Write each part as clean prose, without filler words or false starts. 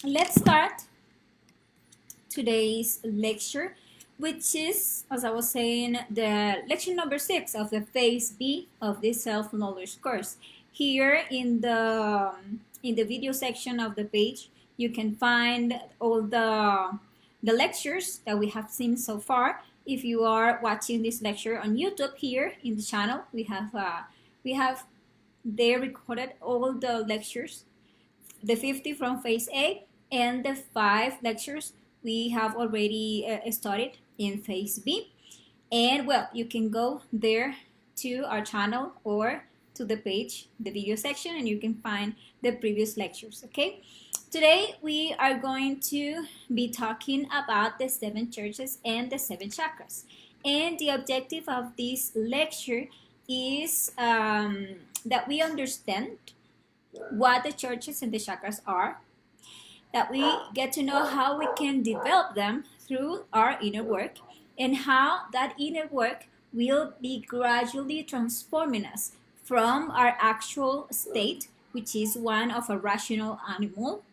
let's start today's lecture, which is, as I was saying, the lecture number 6 of the phase B of this self-knowledge course. Here in the video section of the page, you can find all the lectures that we have seen so far. If you are watching this lecture on YouTube, here in the channel, we have there recorded all the lectures, the 50 from phase A, and the 5 lectures we have already studied in phase B. And well, you can go there to our channel or to the page, the video section, and you can find the previous lectures. Okay, today we are going to be talking about the 7 churches and the 7 chakras, and the objective of this lecture is that we understand what the churches and the chakras are, that we get to know how we can develop them through our inner work, and how that inner work will be gradually transforming us from our actual state, which is one of a rational animal,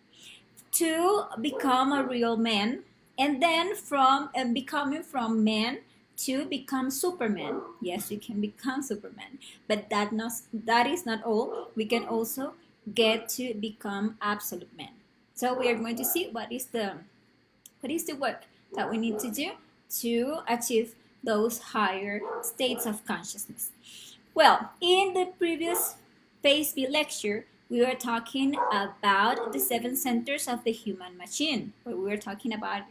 to become a real man, and then from becoming from man to become Superman. Yes, we can become Superman, but that is not all. We can also get to become absolute man. So we are going to see what is the work that we need to do to achieve those higher states of consciousness. Well, in the previous phase B lecture, we were talking about the 7 centers of the human machine, where we were talking about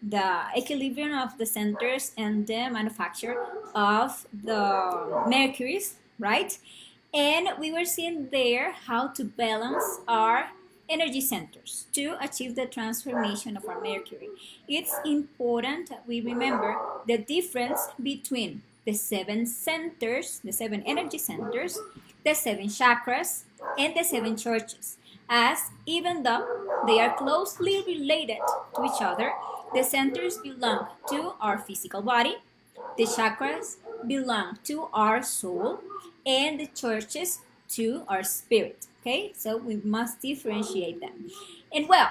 the equilibrium of the centers and the manufacture of the mercuries, right? And we were seeing there how to balance our energy centers to achieve the transformation of our mercury. It's important that we remember the difference between the 7 centers, the 7 energy centers, the 7 chakras, and the 7 churches, as even though they are closely related to each other, the centers belong to our physical body, the chakras belong to our soul, and the churches to our spirit. Okay, so we must differentiate them. And well,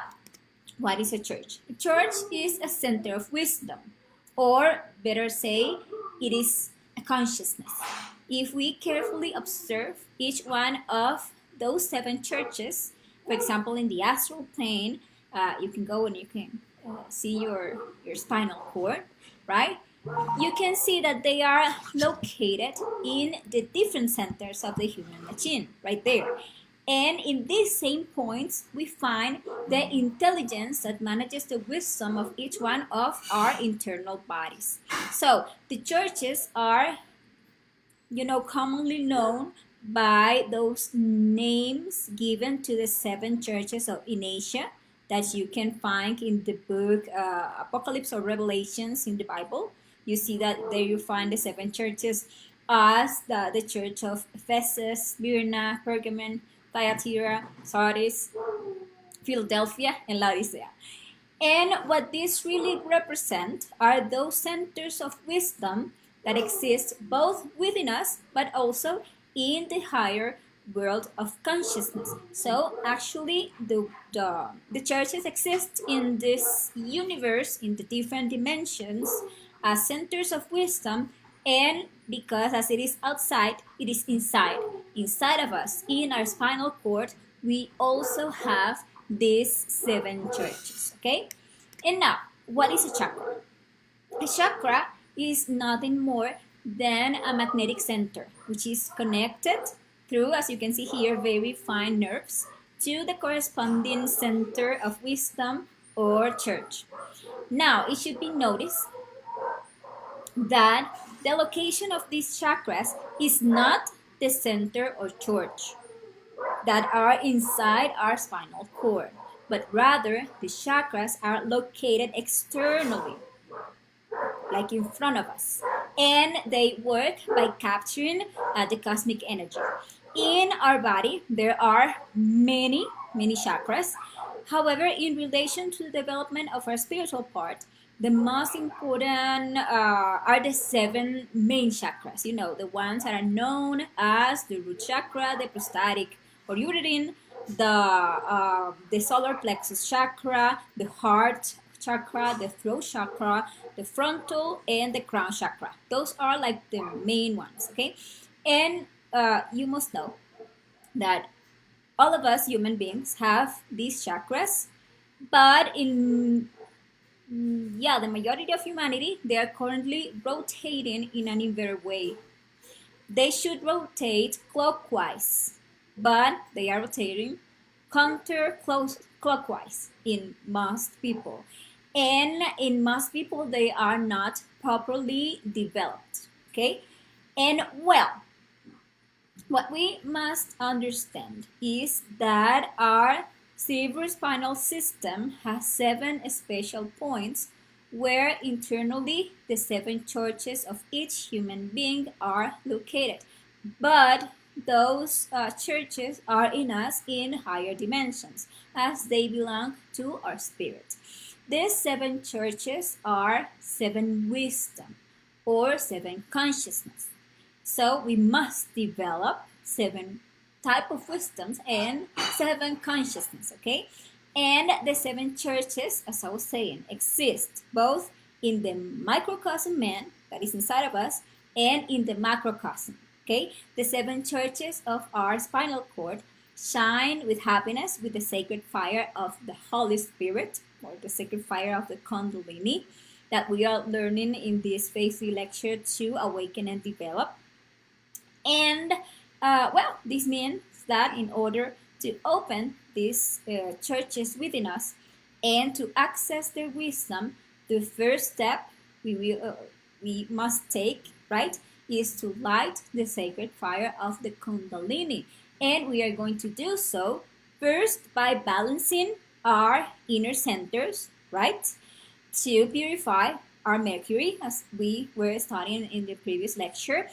what is a church? A church is a center of wisdom, or better say, it is a consciousness. If we carefully observe each one of those 7 churches, for example, in the astral plane, you can go and you can see your spinal cord, right? You can see that they are located in the different centers of the human machine, right there. And in these same points, we find the intelligence that manages the wisdom of each one of our internal bodies. So the churches are, commonly known by those names given to the 7 churches in Asia that you can find in the book Apocalypse or Revelations in the Bible. You see that there you find the 7 churches as the church of Ephesus, Smyrna, Pergamon, Thyatira, Sardis, Philadelphia, and Laodicea. And what these really represent are those centers of wisdom that exist both within us but also in the higher world of consciousness. So actually the churches exist in this universe, in the different dimensions, as centers of wisdom, and because as it is outside, it is inside of us, in our spinal cord, we also have these 7 churches. Okay, and now what is a chakra? A chakra is nothing more than a magnetic center, which is connected through, as you can see here, very fine nerves to the corresponding center of wisdom or church. Now, it should be noticed that the location of these chakras is not the center or church that are inside our spinal cord, but rather the chakras are located externally, like in front of us, and they work by capturing the cosmic energy. In our body, there are many chakras. However, in relation to the development of our spiritual part, the most important are the 7 main chakras. The ones that are known as the root chakra, the prostatic or uterine, the solar plexus chakra, the heart chakra, the throat chakra, the frontal, and the crown chakra. Those are like the main ones, okay? And you must know that all of us human beings have these chakras, but in yeah, the majority of humanity, they are currently rotating in an inverted way. They should rotate clockwise, but they are rotating counterclockwise in most people. And in most people, they are not properly developed. Okay? And well, what we must understand is that our cerebrospinal system has 7 special points where internally the 7 churches of each human being are located. But those churches are in us in higher dimensions as they belong to our spirit. These 7 churches are 7 wisdom or 7 consciousness. So we must develop 7 type of wisdoms and 7 consciousness, okay? And the 7 churches, as I was saying, exist both in the microcosm man that is inside of us and in the macrocosm, okay? The 7 churches of our spinal cord shine with happiness with the sacred fire of the Holy Spirit or the sacred fire of the Kundalini that we are learning in this Phase 3 lecture to awaken and develop. And well, this means that in order to open these churches within us and to access their wisdom, the first step we must take, right, is to light the sacred fire of the Kundalini. And we are going to do so first by balancing our inner centers, right, to purify our Mercury, as we were studying in the previous lecture,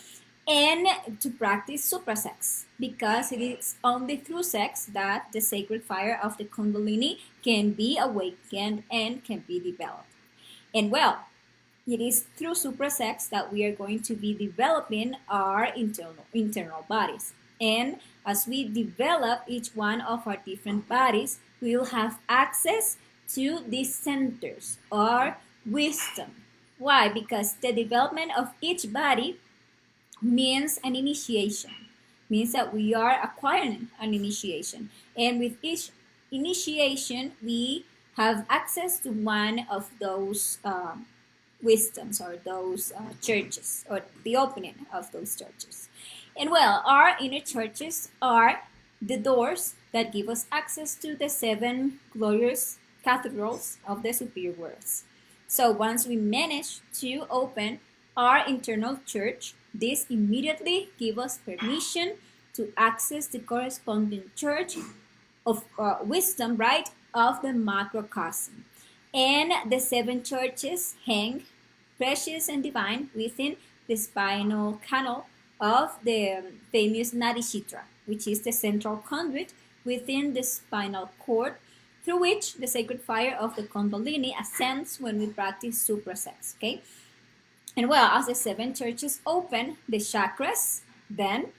and to practice suprasex, because it is only through sex that the sacred fire of the Kundalini can be awakened and can be developed. And well, it is through suprasex that we are going to be developing our internal bodies. And as we develop each one of our different bodies, we will have access to these centers or wisdom. Why? Because the development of each body means an initiation, means that we are acquiring an initiation. And with each initiation, we have access to one of those wisdoms or those churches, or the opening of those churches. And well, our inner churches are the doors that give us access to the 7 glorious cathedrals of the superior worlds. So once we manage to open our internal church, this immediately gives us permission to access the corresponding church of wisdom, right, of the macrocosm. And the 7 churches hang precious and divine within the spinal canal of the famous Nadishitra, which is the central conduit within the spinal cord through which the sacred fire of the Kundalini ascends when we practice suprasex, okay? And well, as the 7 churches open, the chakras then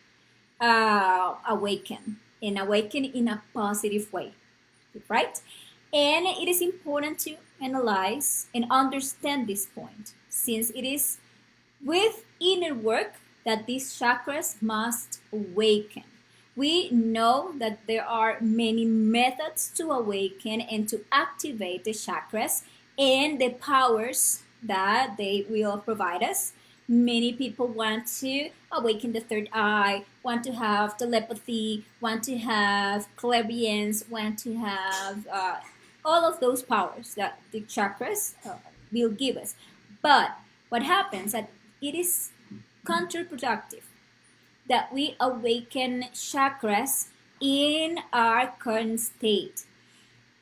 awaken, and awaken in a positive way, right? And it is important to analyze and understand this point, since it is with inner work that these chakras must awaken. We know that there are many methods to awaken and to activate the chakras and the powers that they will provide us. Many people want to awaken the third eye, want to have telepathy, want to have clairvoyance, want to have all of those powers that the chakras will give us. But what happens that it is counterproductive that we awaken chakras in our current state.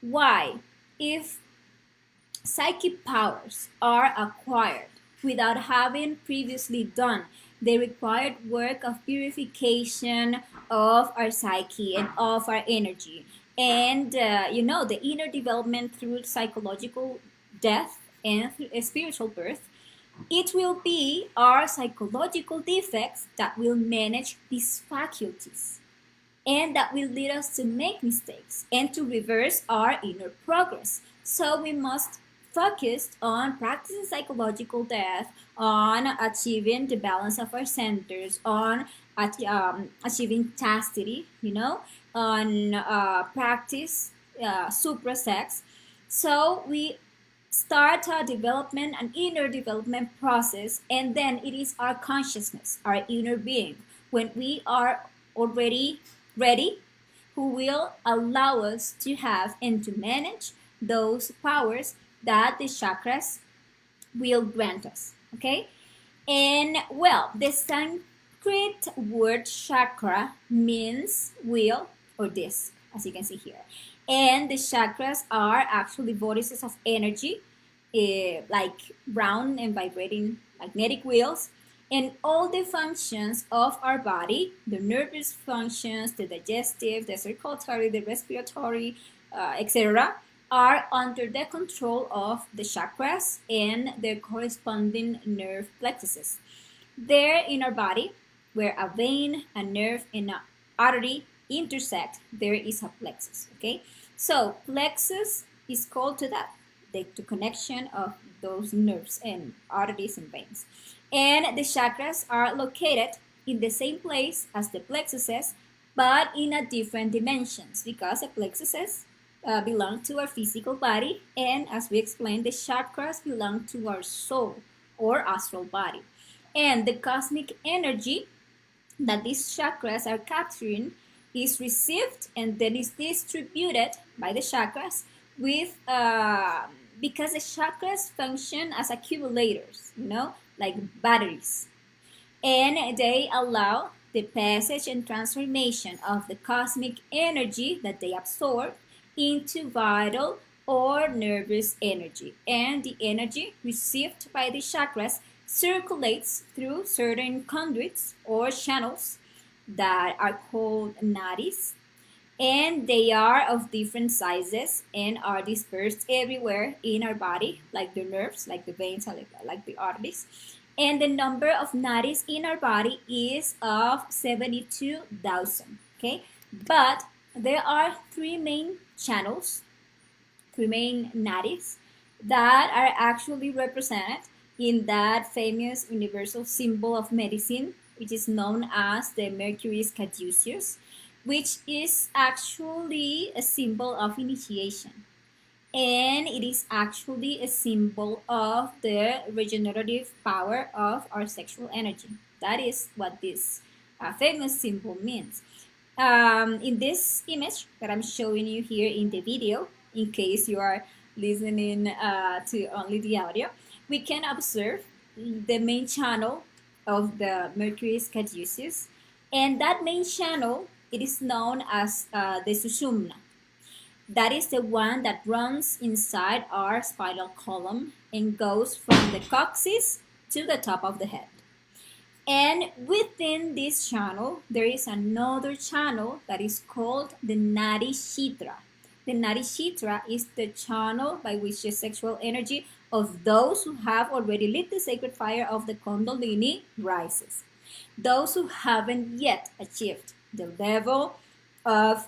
Why? If psychic powers are acquired without having previously done the required work of purification of our psyche and of our energy, and the inner development through psychological death and through a spiritual birth, it will be our psychological defects that will manage these faculties. and that will lead us to make mistakes and to reverse our inner progress. So we must focus on practicing psychological death, on achieving the balance of our centers, on achieving chastity, on practice supra sex. So we start our development, an inner development process, and then it is our consciousness, our inner being, when we are already ready, who will allow us to have and to manage those powers that the chakras will grant us. Okay? And well, the Sanskrit word chakra means wheel or disc, as you can see here. And the chakras are actually vortices of energy, like round and vibrating magnetic wheels. And all the functions of our body, the nervous functions, the digestive, the circulatory, the respiratory, etc., are under the control of the chakras and their corresponding nerve plexuses. There in our body, where a vein, a nerve, and an artery intersect, there is a plexus. Okay, so plexus is called to that, the connection of those nerves and arteries and veins. And the chakras are located in the same place as the plexuses, but in a different dimensions, because the plexuses belong to our physical body, and as we explained, the chakras belong to our soul or astral body. And the cosmic energy that these chakras are capturing is received and then is distributed by the chakras with because the chakras function as accumulators, like batteries, and they allow the passage and transformation of the cosmic energy that they absorb into vital or nervous energy. And the energy received by the chakras circulates through certain conduits or channels that are called nadis, and they are of different sizes and are dispersed everywhere in our body, like the nerves, like the veins, like the arteries. And the number of nadis in our body is of 72,000. Okay, but there are three main channels, three main nadis that are actually represented in that famous universal symbol of medicine, which is known as the Mercury's caduceus, which is actually a symbol of initiation. And it is actually a symbol of the regenerative power of our sexual energy. That is what this famous symbol means. In this image that I'm showing you here in the video, in case you are listening to only the audio, we can observe the main channel of the Mercury's caduceus, and that main channel, it is known as the Sushumna. That is the one that runs inside our spinal column and goes from the coccyx to the top of the head. And within this channel, there is another channel that is called the Nadi Shitra. The Nadi Shitra is the channel by which the sexual energy of those who have already lit the sacred fire of the Kundalini rises. Those who haven't yet achieved the level of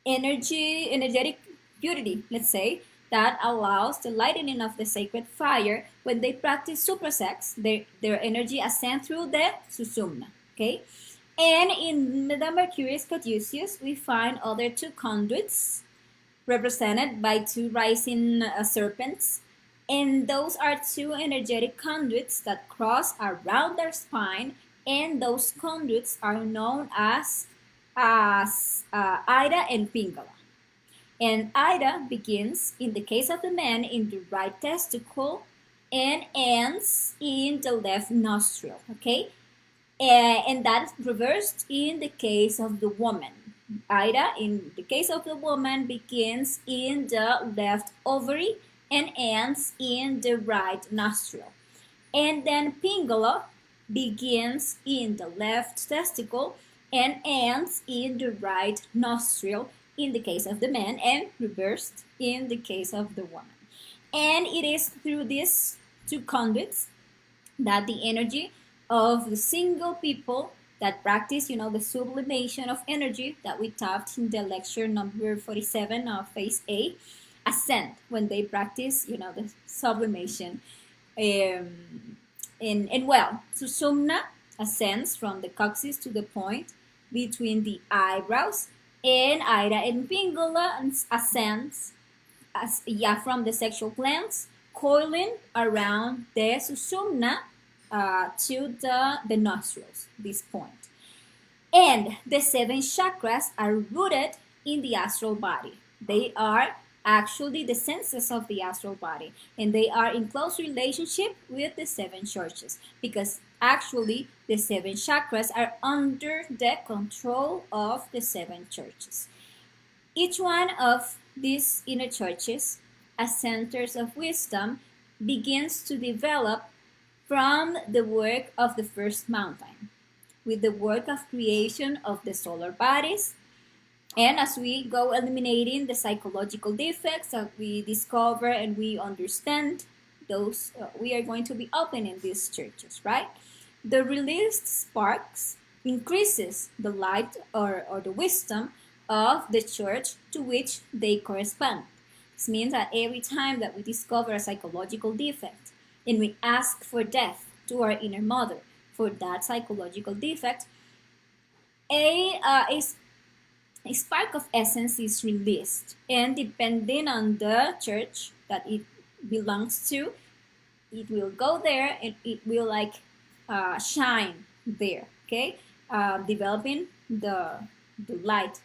energetic purity, let's say, that allows the lightening of the sacred fire. When they practice suprasex, their energy ascends through the susumna. Okay, and in the Mercurius caduceus, we find other two conduits represented by two rising serpents, and those are two energetic conduits that cross around our spine, and those conduits are known as Ida and Pingala. And Ida begins, in the case of the man, in the right testicle and ends in the left nostril, okay? And that's reversed in the case of the woman. Ida, in the case of the woman, begins in the left ovary and ends in the right nostril. And then Pingala begins in the left testicle and ends in the right nostril in the case of the man, and reversed in the case of the woman. And it is through these two conduits that the energy of the single people that practice, the sublimation of energy that we taught in the lecture number 47 of phase A, ascend when they practice, the sublimation. And well, Sushumna ascends from the coccyx to the point between the eyebrows, and Ida and Pingala ascends from the sexual glands, coiling around the Sushumna to the nostrils, this point. And the 7 chakras are rooted in the astral body. They are actually the senses of the astral body, and they are in close relationship with the 7 churches, because actually the 7 chakras are under the control of the 7 churches. Each one of these inner churches, as centers of wisdom, begins to develop from the work of the first mountain, with the work of creation of the solar bodies. And as we go eliminating the psychological defects that we discover and we understand, those we are going to be opening these churches, right? The released sparks increases the light or the wisdom of the church to which they correspond. This means that every time that we discover a psychological defect and we ask for death to our inner mother for that psychological defect, a spark of essence is released, and depending on the church that it belongs to, it will go there and it will shine there, okay, developing the light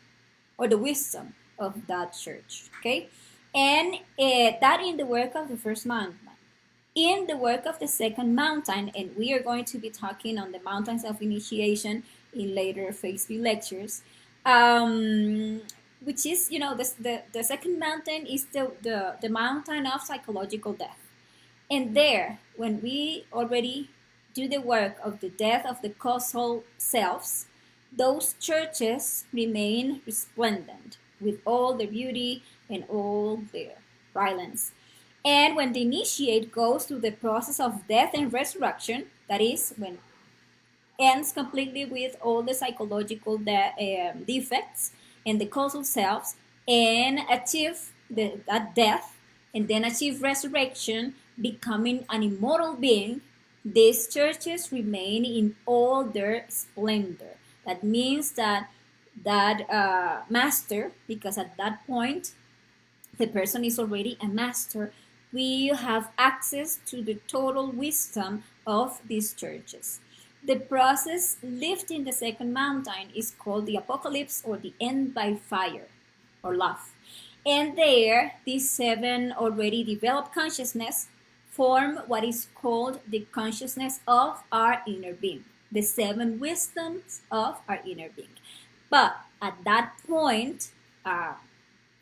or the wisdom of that church, okay. And that in the work of the first mountain. In the work of the second mountain, and we are going to be talking on the mountains of initiation in later phase B lectures, which is, the second mountain is the mountain of psychological death. And there, when we already do the work of the death of the causal selves, those churches remain resplendent with all their beauty and all their brilliance. And when the initiate goes through the process of death and resurrection, that is, when ends completely with all the psychological defects and the causal selves, and achieve that death, and then achieve resurrection, becoming an immortal being, these churches remain in all their splendor. That means that master, because at that point the person is already a master, we have access to the total wisdom of these churches. The process lifting the second mountain is called the apocalypse, or the end by fire, or love. And there, these 7 already developed consciousness form what is called the consciousness of our inner being, the 7 wisdoms of our inner being. But at that point,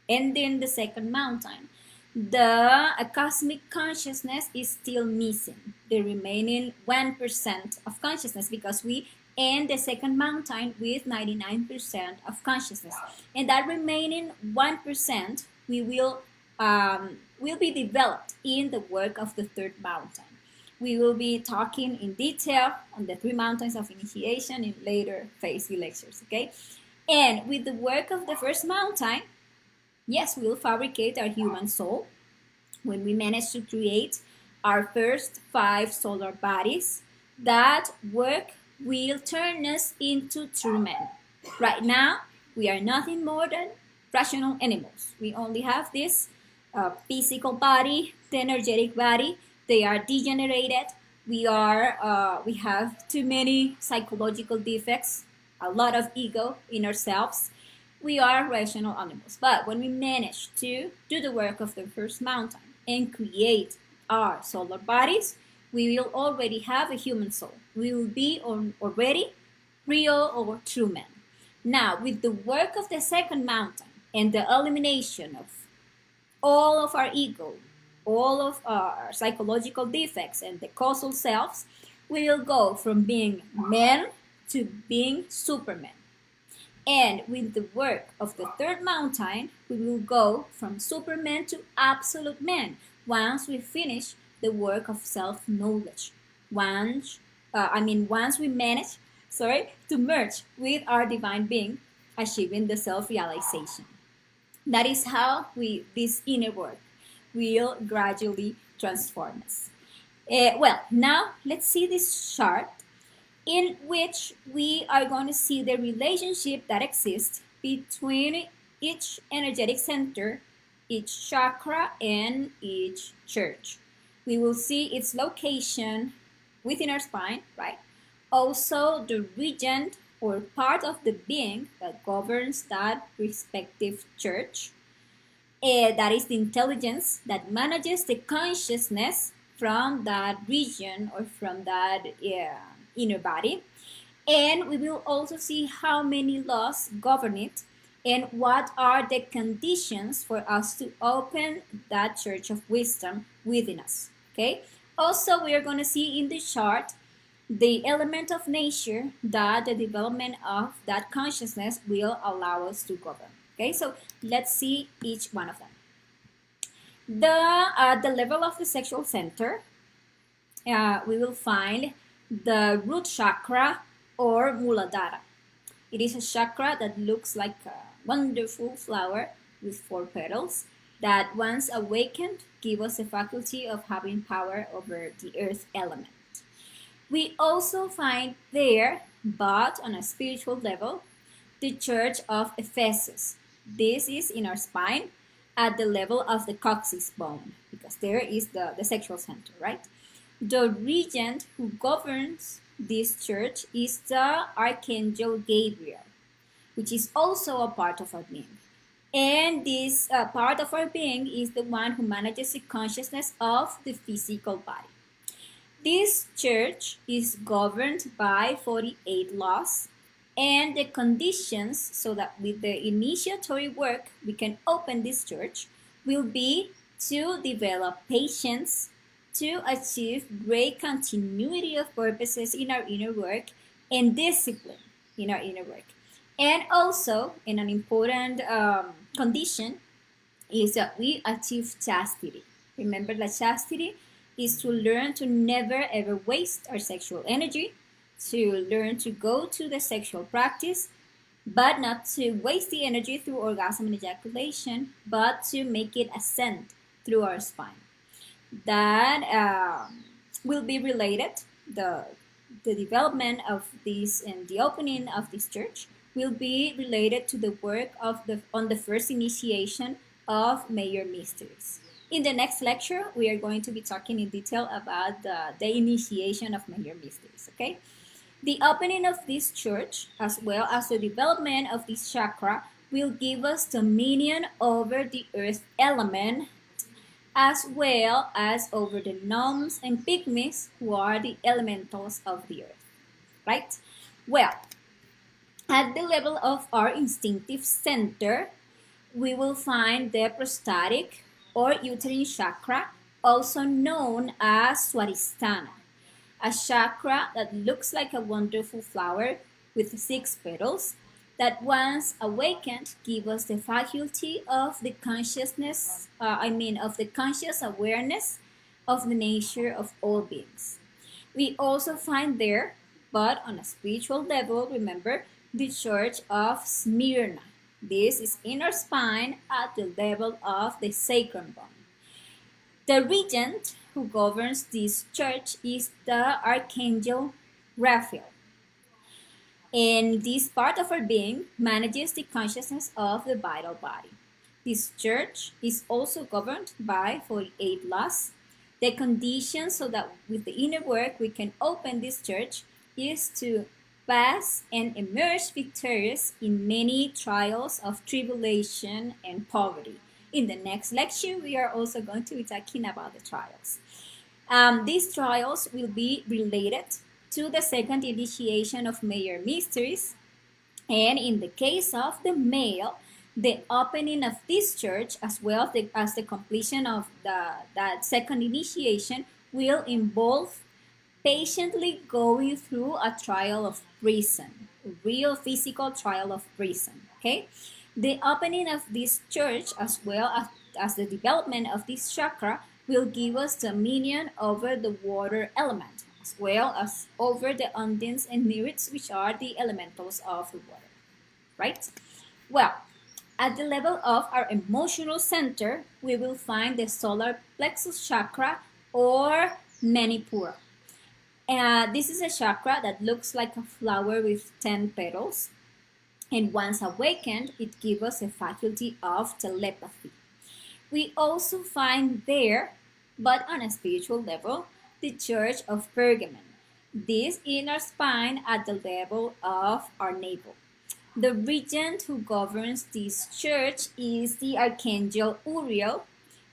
ending the second mountain, the cosmic consciousness is still missing, the remaining 1% of consciousness, because we end the second mountain with 99% of consciousness. And that remaining 1% will be developed in the work of the third mountain. We will be talking in detail on the 3 mountains of initiation in later phase lectures, okay? And with the work of the first mountain, yes, we will fabricate our human soul. When we manage to create our first 5 solar bodies, that work will turn us into true men. Right now, we are nothing more than rational animals. We only have this physical body, the energetic body. They are degenerated. We have too many psychological defects, a lot of ego in ourselves. We are rational animals. But when we manage to do the work of the first mountain and create our solar bodies, we will already have a human soul. We will be already real or true men. Now, with the work of the second mountain and the elimination of all of our ego, all of our psychological defects and the causal selves, we will go from being men to being supermen. And with the work of the third mountain, we will go from superman to absolute man once we finish the work of self-knowledge. Once we manage to merge with our divine being, achieving the self-realization. That is how this inner work will gradually transform us. Well, now let's see this chart in which we are going to see the relationship that exists between each energetic center, each chakra, and each church. We will see its location within our spine, right? Also, the region or part of the being that governs that respective church. That is the intelligence that manages the consciousness from that region or from that inner body. And we will also see how many laws govern it and what are the conditions for us to open that church of wisdom within us. Okay. Also, we are going to see in the chart the element of nature that the development of that consciousness will allow us to govern. Okay, so let's see each one of them. At the level of the sexual center, we will find the root chakra or Muladhara. It is a chakra that looks like a wonderful flower with 4 petals that once awakened give us the faculty of having power over the earth element. We also find there, but on a spiritual level, the Church of Ephesus. This is in our spine at the level of the coccyx bone, because there is the sexual center, right? The regent who governs this church is the Archangel Gabriel, which is also a part of our being. And this part of our being is the one who manages the consciousness of the physical body. This church is governed by 48 laws and the conditions so that with the initiatory work we can open this church will be to develop patience, to achieve great continuity of purposes in our inner work and discipline in our inner work. And also, in an important condition is that we achieve chastity. Remember that chastity is to learn to never ever waste our sexual energy, to learn to go to the sexual practice, but not to waste the energy through orgasm and ejaculation, but to make it ascend through our spine. That will be related, the development of this and the opening of this church will be related to the work of on the first initiation of major mysteries. In the next lecture, we are going to be talking in detail about the initiation of major mysteries, okay? The opening of this church, as well as the development of this chakra, will give us dominion over the earth element, as well as over the gnomes and pygmies, who are the elementals of the earth, right? Well, at the level of our instinctive center, we will find the prostatic or uterine chakra, also known as Swadhisthana, a chakra that looks like a wonderful flower with 6 petals that once awakened give us the faculty of the consciousness, of the conscious awareness of the nature of all beings. We also find there, but on a spiritual level, remember, the Church of Smyrna. This is in our spine at the level of the sacrum bone. The regent who governs this church is the Archangel Raphael. And this part of our being manages the consciousness of the vital body. This church is also governed by 48 laws. The condition so that with the inner work we can open this church is to pass and emerge victorious in many trials of tribulation and poverty. In the next lecture, we are also going to be talking about the trials. These trials will be related to the second initiation of major mysteries. And in the case of the male, the opening of this church, as well as the completion of that second initiation, will involve patiently going through a trial of prison, a real physical trial of prison, okay? The opening of this church, as well as the development of this chakra, will give us dominion over the water element, as well as over the undines and nereids, which are the elementals of the water, right? Well, at the level of our emotional center, we will find the solar plexus chakra or manipura. This is a chakra that looks like a flower with 10 petals. And once awakened, it gives us a faculty of telepathy. We also find there, but on a spiritual level, the Church of Pergamon. This inner spine at the level of our navel. The regent who governs this church is the Archangel Uriel,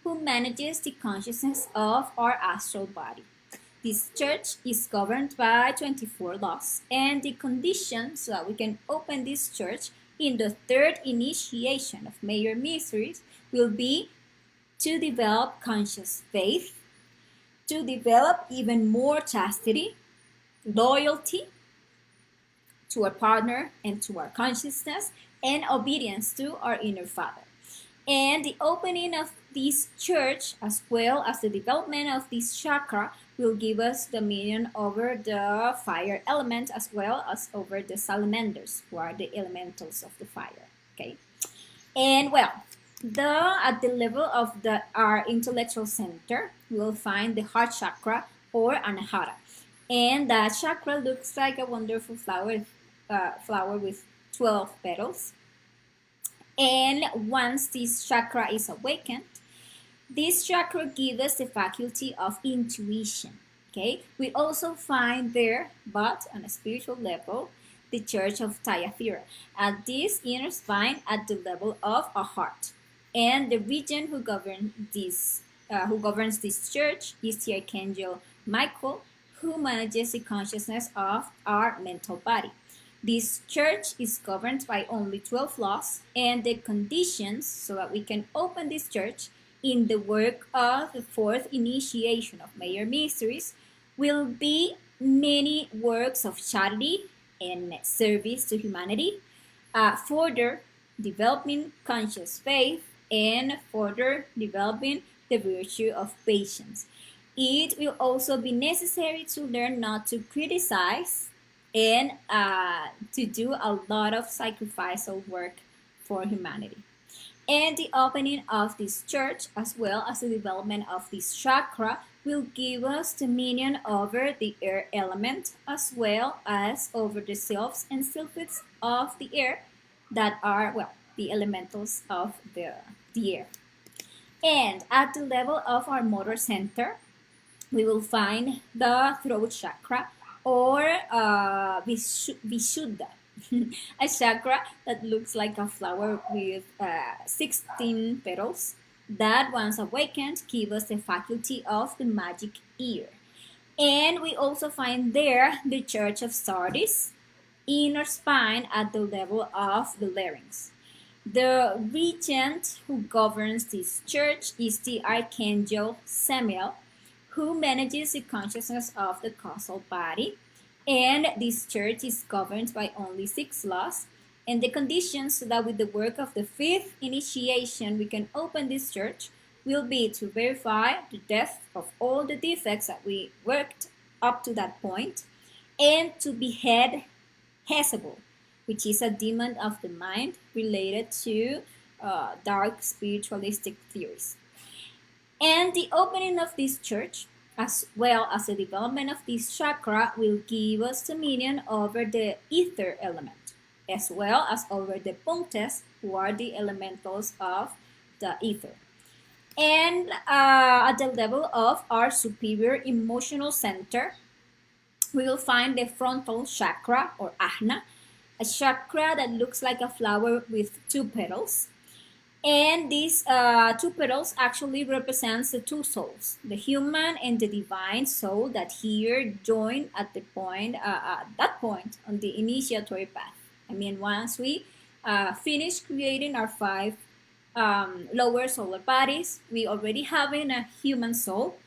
who manages the consciousness of our astral body. This church is governed by 24 laws, and the conditions so that we can open this church in the third initiation of major mysteries will be to develop conscious faith, to develop even more chastity, loyalty to our partner and to our consciousness, and obedience to our inner father. And the opening of this church, as well as the development of this chakra, will give us dominion over the fire element as well as over the salamanders, who are the elementals of the fire. Okay, and well, at the level of our intellectual center, we will find the heart chakra or anahata, and that chakra looks like a wonderful flower with 12 petals. And once this chakra is awakened, this chakra gives us the faculty of intuition. Okay, we also find there, but on a spiritual level, the Church of Thyatira at this inner spine at the level of our heart. And the regent who governs this church is the Archangel Michael, who manages the consciousness of our mental body. This church is governed by only 12 laws, and the conditions so that we can open this church in the work of the fourth initiation of major mysteries will be many works of charity and service to humanity, further developing conscious faith, and further developing the virtue of patience. It will also be necessary to learn not to criticize and to do a lot of sacrificial work for humanity. And the opening of this church, as well as the development of this chakra, will give us dominion over the air element, as well as over the selves and sylphids of the air that are, well, the elementals of the air. And at the level of our motor center, we will find the throat chakra or Vishuddha, a chakra that looks like a flower with 16 petals that once awakened give us the faculty of the magic ear. And we also find there the Church of Sardis, inner spine at the level of the larynx. The regent who governs this church is the Archangel Samiel, who manages the consciousness of the causal body. And this church is governed by only 6 laws. And the conditions so that with the work of the 5th initiation we can open this church will be to verify the death of all the defects that we worked up to that point, and to behead Jezebel, which is a demon of the mind related to dark spiritualistic theories. And the opening of this church, as well as the development of this chakra, will give us dominion over the ether element, as well as over the pontes, who are the elementals of the ether. And at the level of our superior emotional center, we will find the frontal chakra, or ajna, a chakra that looks like a flower with 2 petals. And these 2 petals actually represents the 2 souls, the human and the divine soul, that here join at the point, that point on the initiatory path. I mean, once we finish creating our 5 lower solar bodies, we already having a human soul.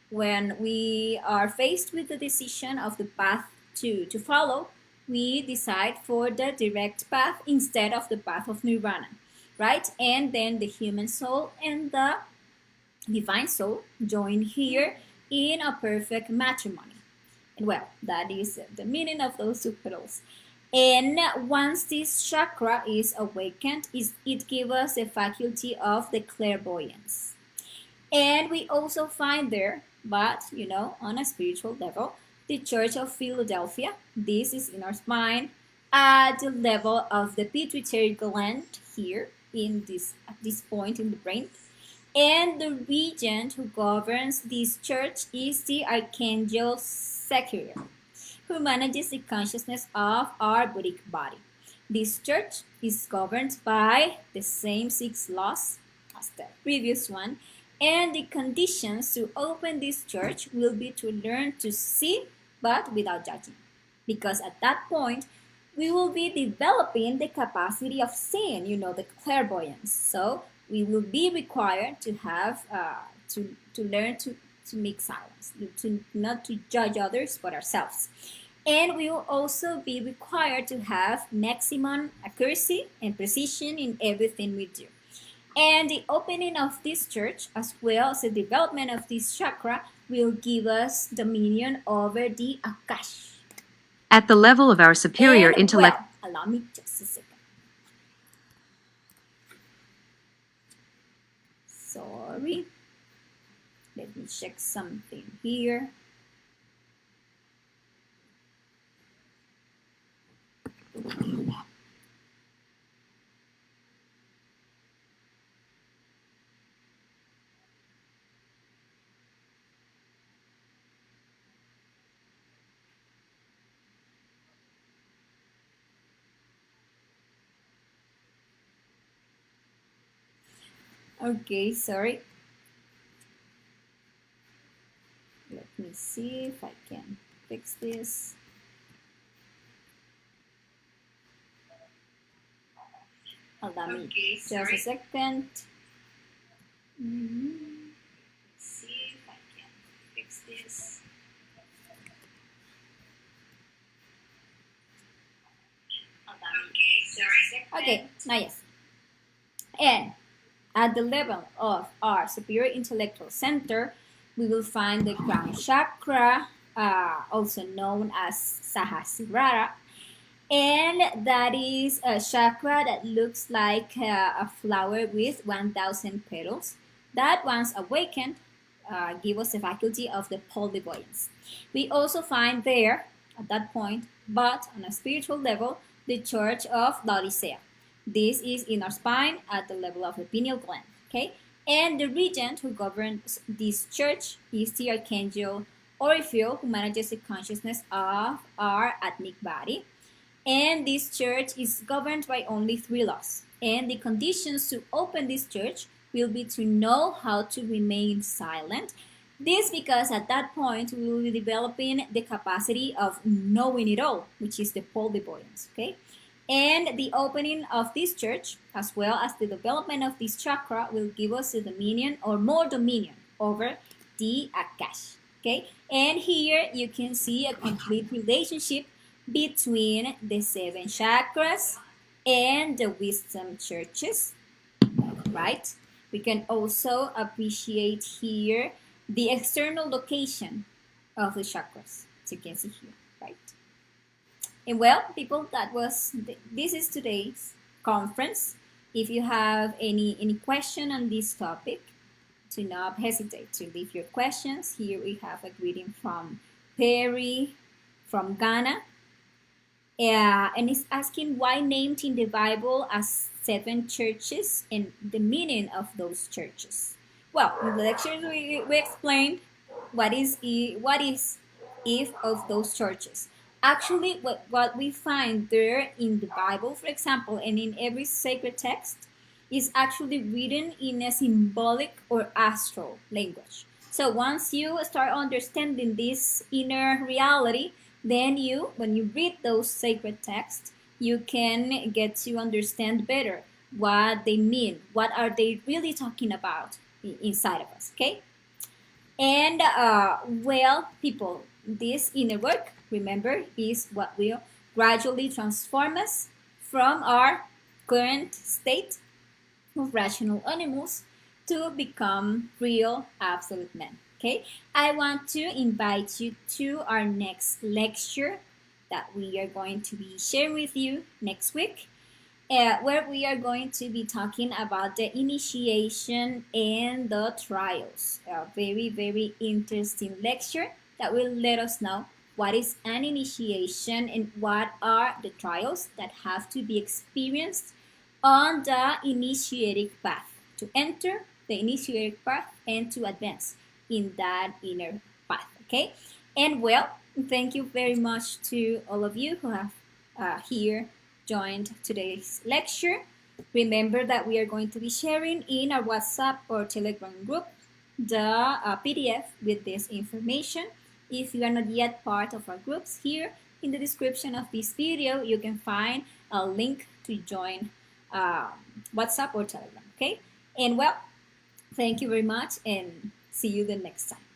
When we are faced with the decision of the path to follow, we decide for the direct path instead of the path of nirvana, right? And then the human soul and the divine soul join here in a perfect matrimony. And well, that is the meaning of those two petals. And once this chakra is awakened, it gives us the faculty of the clairvoyance. And we also find there, but on a spiritual level, the Church of Philadelphia. This is in our spine at the level of the pituitary gland here at this point in the brain. And the regent who governs this church is the Archangel Sachiel, who manages the consciousness of our Buddhic body. This church is governed by the same 6 laws as the previous one, and the conditions to open this church will be to learn to see but without judging. Because at that point, we will be developing the capacity of seeing, the clairvoyance. So we will be required to have to learn to make silence, to not to judge others but ourselves. And we will also be required to have maximum accuracy and precision in everything we do. And the opening of this church, as well as the development of this chakra, will give us dominion over the Akash. At the level of our superior intellect. Well, allow me just a second. Sorry. Let me check something here. Okay, sorry. Let me see if I can fix this. Allow me just a second. See if I can fix this. Okay, now yes. And at the level of our superior intellectual center, we will find the crown chakra, also known as Sahasrara. And that is a chakra that looks like a flower with 1,000 petals. That once awakened, give us the faculty of the polyvoyance. We also find there, at that point, but on a spiritual level, the Church of Laodicea. This is in our spine at the level of the pineal gland. Okay, and the regent who governs this church is the Archangel Orifiel, who manages the consciousness of our ethnic body. And this church is governed by only 3 laws. And the conditions to open this church will be to know how to remain silent. This because at that point we will be developing the capacity of knowing it all, which is the polyvoyance. Okay, and the opening of this church, as well as the development of this chakra, will give us the dominion or more dominion over the Akash. Okay, and here you can see a complete relationship between the 7 chakras and the wisdom churches, right? We can also appreciate here the external location of the chakras, as you can see here, right? And well, people, this is today's conference. If you have any question on this topic, do not hesitate to leave your questions. Here we have a greeting from Perry from Ghana. And it's asking why named in the Bible as 7 churches and the meaning of those churches. Well, in the lectures we explained what is each of those churches. Actually, what we find there in the Bible, for example, and in every sacred text, is actually written in a symbolic or astral language. So once you start understanding this inner reality, then when you read those sacred texts, you can get to understand better what they mean, what are they really talking about inside of us, okay? And well, people, this inner work, remember, is what will gradually transform us from our current state of rational animals to become real absolute men. Okay, I want to invite you to our next lecture that we are going to be sharing with you next week, where we are going to be talking about the initiation and the trials. A very, very interesting lecture that will let us know what is an initiation and what are the trials that have to be experienced on the initiatic path to enter the initiatic path and to advance in that inner path. Okay, and well, thank you very much to all of you who have here joined today's lecture. Remember that we are going to be sharing in our WhatsApp or Telegram group the PDF with this information. If you are not yet part of our groups, here in the description of this video, you can find a link to join uh, WhatsApp or Telegram. Okay, and well, thank you very much and see you the next time.